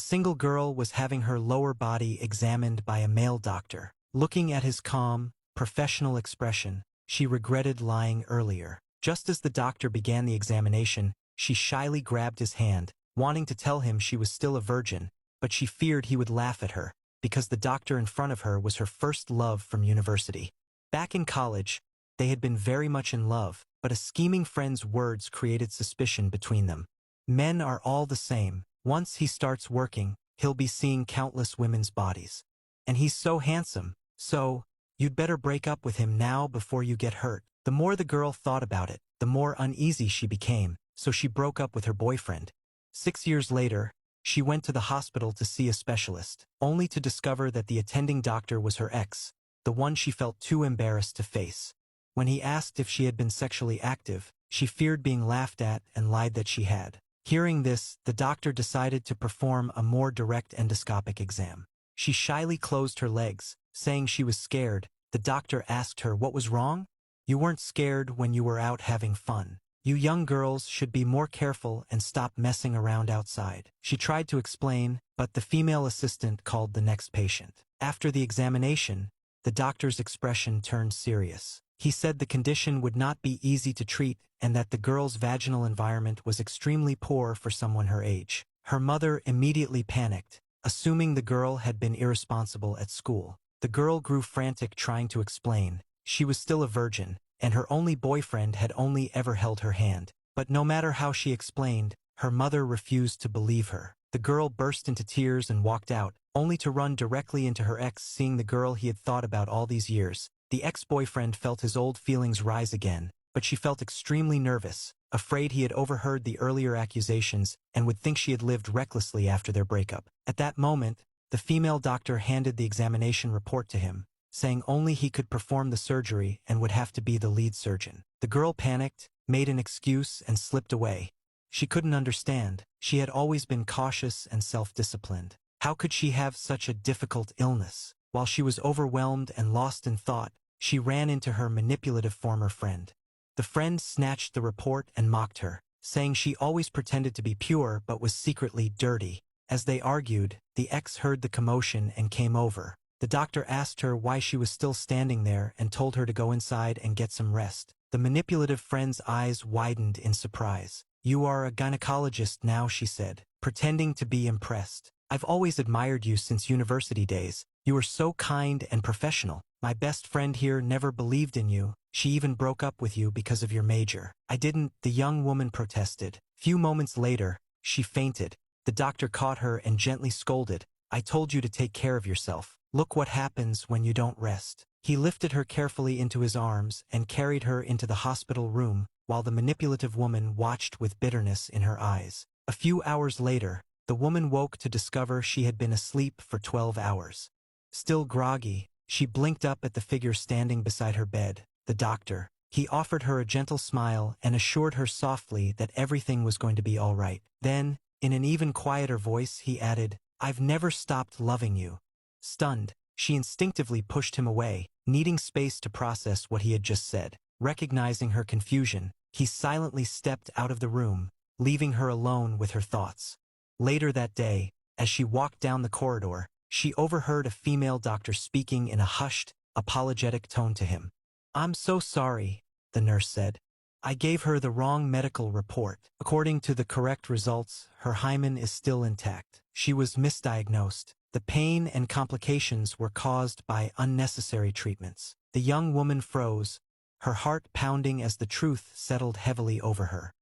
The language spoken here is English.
single girl was having her lower body examined by a male doctor. Looking at his calm, professional expression, she regretted lying earlier. Just as the doctor began the examination, she shyly grabbed his hand, wanting to tell him she was still a virgin, but she feared he would laugh at her, because the doctor in front of her was her first love from university. Back in college, they had been very much in love, but a scheming friend's words created suspicion between them. Men are all the same. Once he starts working, he'll be seeing countless women's bodies. And he's so handsome, so you'd better break up with him now before you get hurt. The more the girl thought about it, the more uneasy she became, so she broke up with her boyfriend. 6 years later, she went to the hospital to see a specialist, only to discover that the attending doctor was her ex, the one she felt too embarrassed to face. When he asked if she had been sexually active, she feared being laughed at and lied that she had. Hearing this, the doctor decided to perform a more direct endoscopic exam. She shyly closed her legs, saying she was scared. The doctor asked her what was wrong. "You weren't scared when you were out having fun. You young girls should be more careful and stop messing around outside." She tried to explain, but the female assistant called the next patient. After the examination, the doctor's expression turned serious. He said the condition would not be easy to treat and that the girl's vaginal environment was extremely poor for someone her age. Her mother immediately panicked, assuming the girl had been irresponsible at school. The girl grew frantic trying to explain. She was still a virgin, and her only boyfriend had only ever held her hand. But no matter how she explained, her mother refused to believe her. The girl burst into tears and walked out, only to run directly into her ex, seeing the girl he had thought about all these years. The ex-boyfriend felt his old feelings rise again, but she felt extremely nervous, afraid he had overheard the earlier accusations and would think she had lived recklessly after their breakup. At that moment, the female doctor handed the examination report to him, saying only he could perform the surgery and would have to be the lead surgeon. The girl panicked, made an excuse, and slipped away. She couldn't understand. She had always been cautious and self-disciplined. How could she have such a difficult illness? While she was overwhelmed and lost in thought, she ran into her manipulative former friend. The friend snatched the report and mocked her, saying she always pretended to be pure but was secretly dirty. As they argued, the ex heard the commotion and came over. The doctor asked her why she was still standing there and told her to go inside and get some rest. The manipulative friend's eyes widened in surprise. "You are a gynecologist now," she said, pretending to be impressed. "I've always admired you since university days. You were so kind and professional. My best friend here never believed in you. She even broke up with you because of your major." "I didn't," the young woman protested. Few moments later, she fainted. The doctor caught her and gently scolded. "I told you to take care of yourself. Look what happens when you don't rest." He lifted her carefully into his arms and carried her into the hospital room, while the manipulative woman watched with bitterness in her eyes. A few hours later, the woman woke to discover she had been asleep for 12 hours. Still groggy, she blinked up at the figure standing beside her bed, the doctor. He offered her a gentle smile and assured her softly that everything was going to be all right. Then, in an even quieter voice, he added, "I've never stopped loving you." Stunned, she instinctively pushed him away, needing space to process what he had just said. Recognizing her confusion, he silently stepped out of the room, leaving her alone with her thoughts. Later that day, as she walked down the corridor, she overheard a female doctor speaking in a hushed, apologetic tone to him. "I'm so sorry," the nurse said. "I gave her the wrong medical report. According to the correct results, her hymen is still intact. She was misdiagnosed. The pain and complications were caused by unnecessary treatments." The young woman froze, her heart pounding as the truth settled heavily over her.